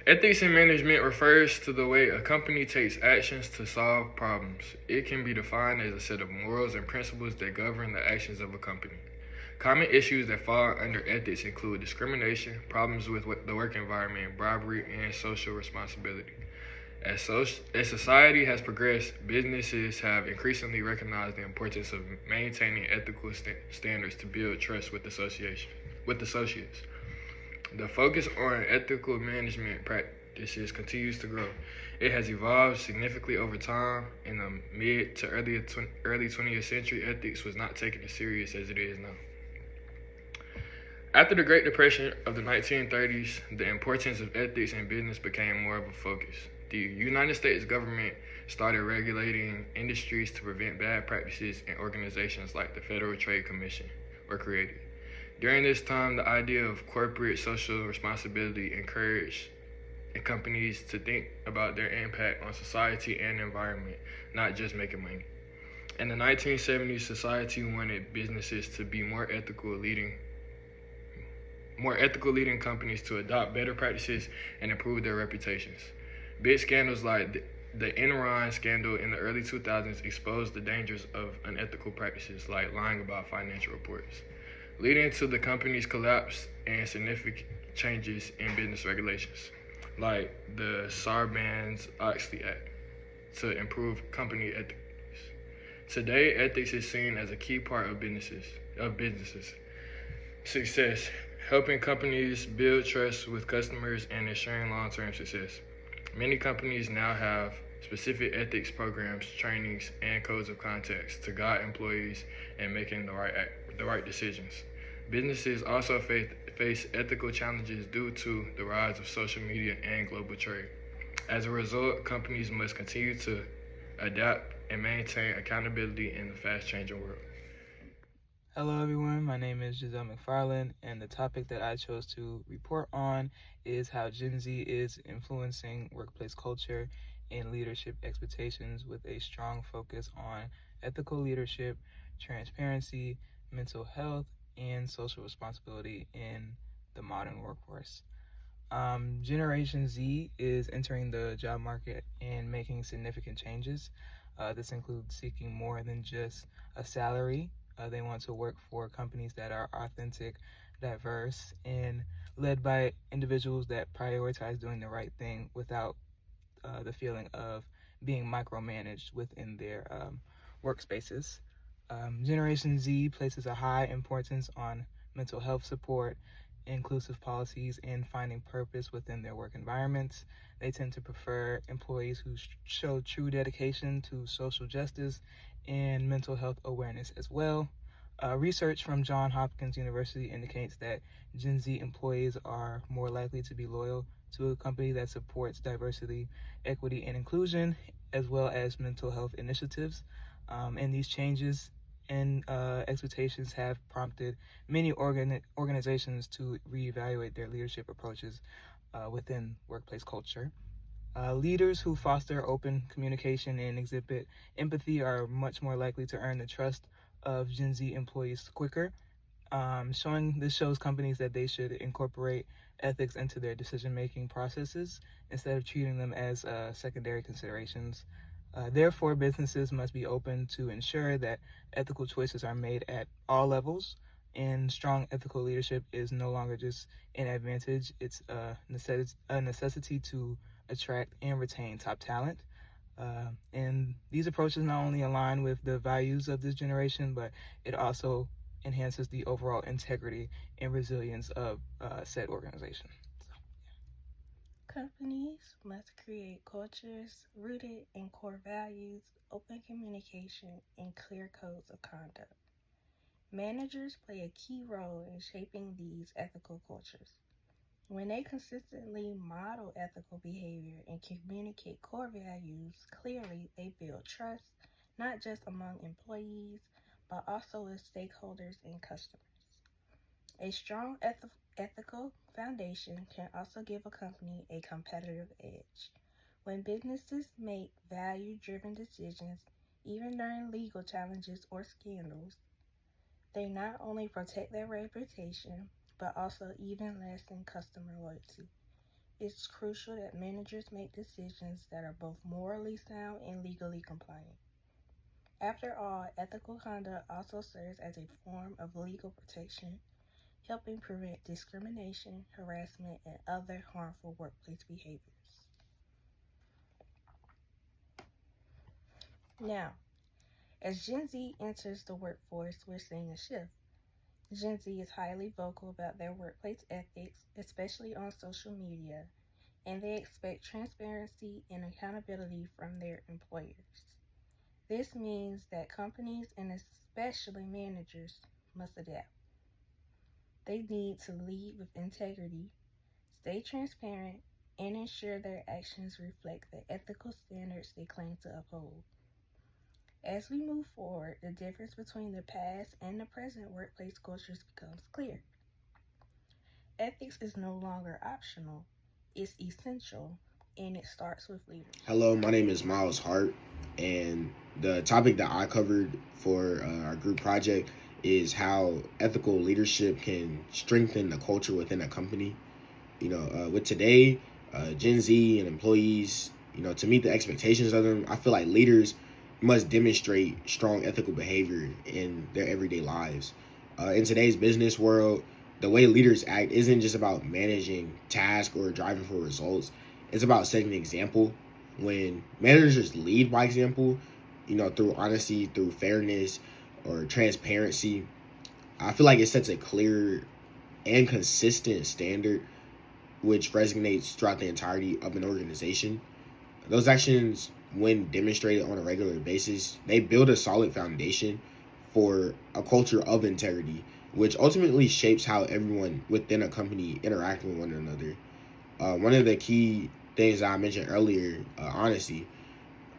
Ethics in management refers to the way a company takes actions to solve problems. It can be defined as a set of morals and principles that govern the actions of a company. Common issues that fall under ethics include discrimination, problems with the work environment, bribery, and social responsibility. As society has progressed, businesses have increasingly recognized the importance of maintaining ethical standards to build trust with associates. The focus on ethical management practices continues to grow. It has evolved significantly over time. In the mid to early 20th century, ethics was not taken as serious as it is now. After the Great Depression of the 1930s, the importance of ethics in business became more of a focus. The United States government started regulating industries to prevent bad practices, and organizations like the Federal Trade Commission were created. During this time, the idea of corporate social responsibility encouraged companies to think about their impact on society and environment, not just making money. In the 1970s, society wanted businesses to be more ethical, leading companies to adopt better practices and improve their reputations. Big scandals like the Enron scandal in the early 2000s exposed the dangers of unethical practices like lying about financial reports, leading to the company's collapse and significant changes in business regulations, like the Sarbanes-Oxley Act, to improve company ethics. Today, ethics is seen as a key part of businesses success, helping companies build trust with customers and ensuring long-term success. Many companies now have specific ethics programs, trainings, and codes of conduct to guide employees in making the right decisions. Businesses also face ethical challenges due to the rise of social media and global trade. As a result, companies must continue to adapt and maintain accountability in the fast-changing world. Hello, everyone. My name is Giselle McFarland, and the topic that I chose to report on is how Gen Z is influencing workplace culture and leadership expectations with a strong focus on ethical leadership, transparency, mental health, and social responsibility in the modern workforce. Generation Z is entering the job market and making significant changes. This includes seeking more than just a salary. They want to work for companies that are authentic, diverse, and led by individuals that prioritize doing the right thing without the feeling of being micromanaged within their workspaces. Generation Z places a high importance on mental health support, inclusive policies, and finding purpose within their work environments. They tend to prefer employees who show true dedication to social justice and mental health awareness as well. Research from Johns Hopkins University indicates that Gen Z employees are more likely to be loyal to a company that supports diversity, equity, and inclusion, as well as mental health initiatives. And these changes and expectations have prompted many organizations to reevaluate their leadership approaches within workplace culture. Leaders who foster open communication and exhibit empathy are much more likely to earn the trust of Gen Z employees quicker. Showing this shows companies that they should incorporate ethics into their decision-making processes instead of treating them as secondary considerations. Therefore, businesses must be open to ensure that ethical choices are made at all levels, and strong ethical leadership is no longer just an advantage, it's a necessity to attract and retain top talent. And these approaches not only align with the values of this generation, but it also enhances the overall integrity and resilience of said organization. Companies must create cultures rooted in core values, open communication, and clear codes of conduct. Managers play a key role in shaping these ethical cultures. When they consistently model ethical behavior and communicate core values clearly, they build trust not just among employees, but also with stakeholders and customers. A strong ethical foundation can also give a company a competitive edge. When businesses make value driven decisions, even during legal challenges or scandals, they not only protect their reputation, but also even lasting customer loyalty. it's crucial that managers make decisions that are both morally sound and legally compliant. After all, ethical conduct also serves as a form of legal protection, helping prevent discrimination, harassment, and other harmful workplace behaviors. Now, as Gen Z enters the workforce, we're seeing a shift. Gen Z is highly vocal about their workplace ethics, especially on social media, and they expect transparency and accountability from their employers. This means that companies and especially managers must adapt. They need to lead with integrity, stay transparent, and ensure their actions reflect the ethical standards they claim to uphold. As we move forward, the difference between the past and the present workplace cultures becomes clear. Ethics is no longer optional, it's essential, and it starts with leaders. Hello, my name is Miles Hart, and the topic that I covered for our group project is how ethical leadership can strengthen the culture within a company. With today, Gen Z and employees, to meet the expectations of them, I feel like leaders must demonstrate strong ethical behavior in their everyday lives. In today's business world, the way leaders act isn't just about managing tasks or driving for results. It's about setting an example. When managers lead by example, through honesty, through fairness, or transparency, I feel like it sets a clear and consistent standard which resonates throughout the entirety of an organization. Those actions, when demonstrated on a regular basis, they build a solid foundation for a culture of integrity, which ultimately shapes how everyone within a company interact with one another. One of the key things that I mentioned earlier, honesty.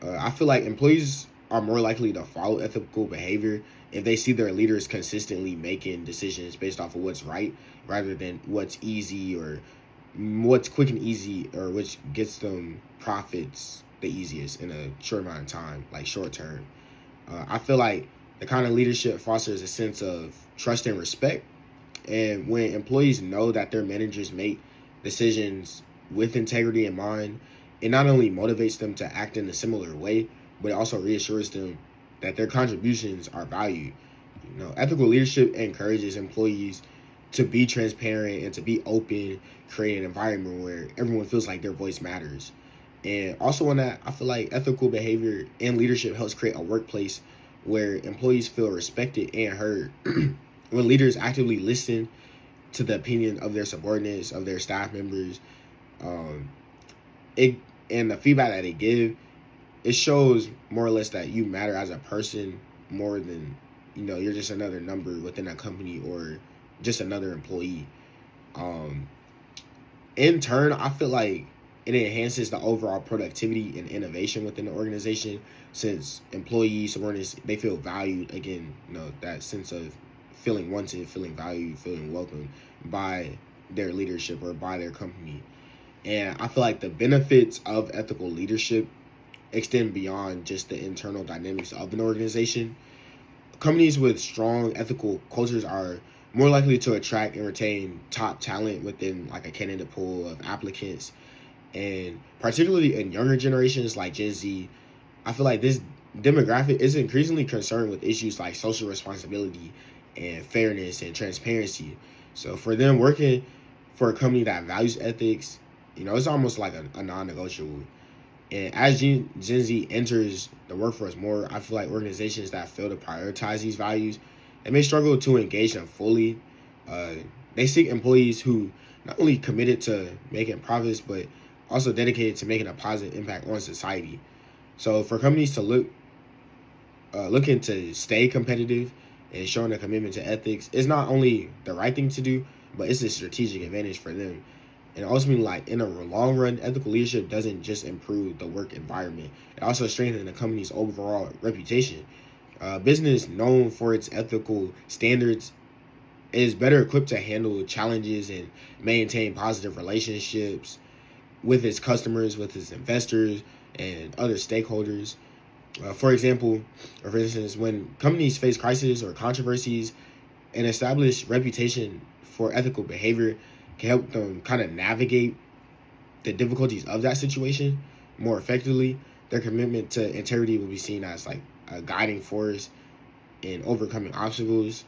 I feel like employees are more likely to follow ethical behavior if they see their leaders consistently making decisions based off of what's right rather than what's easy or what's quick and easy or which gets them profits the easiest in a short amount of time, like short term. I feel like the kind of leadership fosters a sense of trust and respect. And when employees know that their managers make decisions with integrity in mind, it not only motivates them to act in a similar way, but it also reassures them that their contributions are valued. Ethical leadership encourages employees to be transparent and to be open, create an environment where everyone feels like their voice matters. And also on that, I feel like ethical behavior and leadership helps create a workplace where employees feel respected and heard. When leaders actively listen to the opinion of their subordinates, of their staff members, and the feedback that they give, it shows more or less that you matter as a person more than, you're just another number within a company or just another employee. In turn, I feel like it enhances the overall productivity and innovation within the organization, since employees, subordinates, they feel valued. Again, that sense of feeling wanted, feeling valued, feeling welcomed by their leadership or by their company. And I feel like the benefits of ethical leadership extend beyond just the internal dynamics of an organization. Companies with strong ethical cultures are more likely to attract and retain top talent within like a candidate pool of applicants. And particularly in younger generations like Gen Z, I feel like this demographic is increasingly concerned with issues like social responsibility and fairness and transparency. So for them, working for a company that values ethics, it's almost like a non-negotiable. And as Gen Z enters the workforce more, I feel like organizations that fail to prioritize these values, they may struggle to engage them fully. They seek employees who not only committed to making profits, but also dedicated to making a positive impact on society. So for companies to looking to stay competitive and showing a commitment to ethics is not only the right thing to do, but it's a strategic advantage for them. And ultimately, like in a long run, ethical leadership doesn't just improve the work environment. It also strengthens the company's overall reputation. Business known for its ethical standards is better equipped to handle challenges and maintain positive relationships with its customers, with its investors, and other stakeholders. For instance, when companies face crises or controversies, an established reputation for ethical behavior can help them kind of navigate the difficulties of that situation more effectively, their commitment to integrity will be seen as like a guiding force in overcoming obstacles.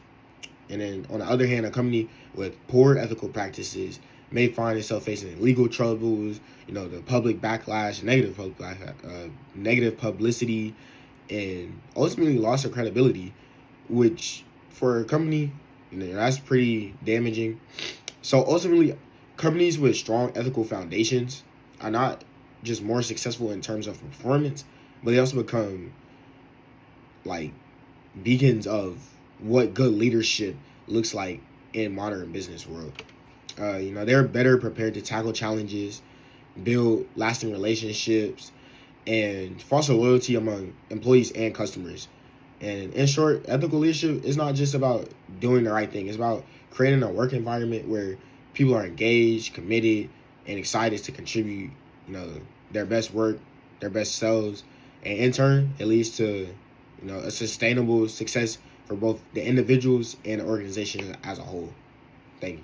And then on the other hand, a company with poor ethical practices may find itself facing legal troubles, the public backlash, negative publicity, and ultimately loss of credibility, which for a company, that's pretty damaging. So ultimately, companies with strong ethical foundations are not just more successful in terms of performance, but they also become like beacons of what good leadership looks like in modern business world. They're better prepared to tackle challenges, build lasting relationships, and foster loyalty among employees and customers. And in short, ethical leadership is not just about doing the right thing. It's about creating a work environment where people are engaged, committed, and excited to contribute, their best work, their best selves. And in turn, it leads to, a sustainable success for both the individuals and the organization as a whole. Thank you.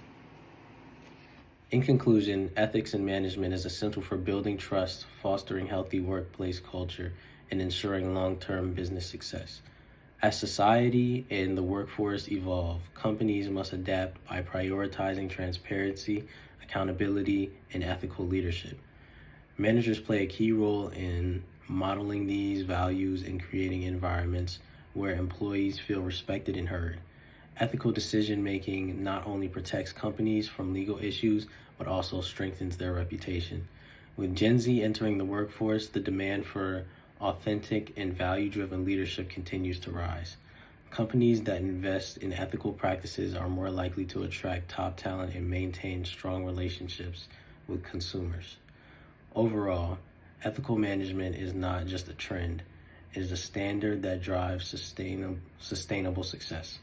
In conclusion, ethics in management is essential for building trust, fostering healthy workplace culture, and ensuring long-term business success. As society and the workforce evolve, companies must adapt by prioritizing transparency, accountability, and ethical leadership. Managers play a key role in modeling these values and creating environments where employees feel respected and heard. Ethical decision-making not only protects companies from legal issues, but also strengthens their reputation. With Gen Z entering the workforce, the demand for authentic and value-driven leadership continues to rise. Companies that invest in ethical practices are more likely to attract top talent and maintain strong relationships with consumers. Overall, ethical management is not just a trend, it is a standard that drives sustainable success.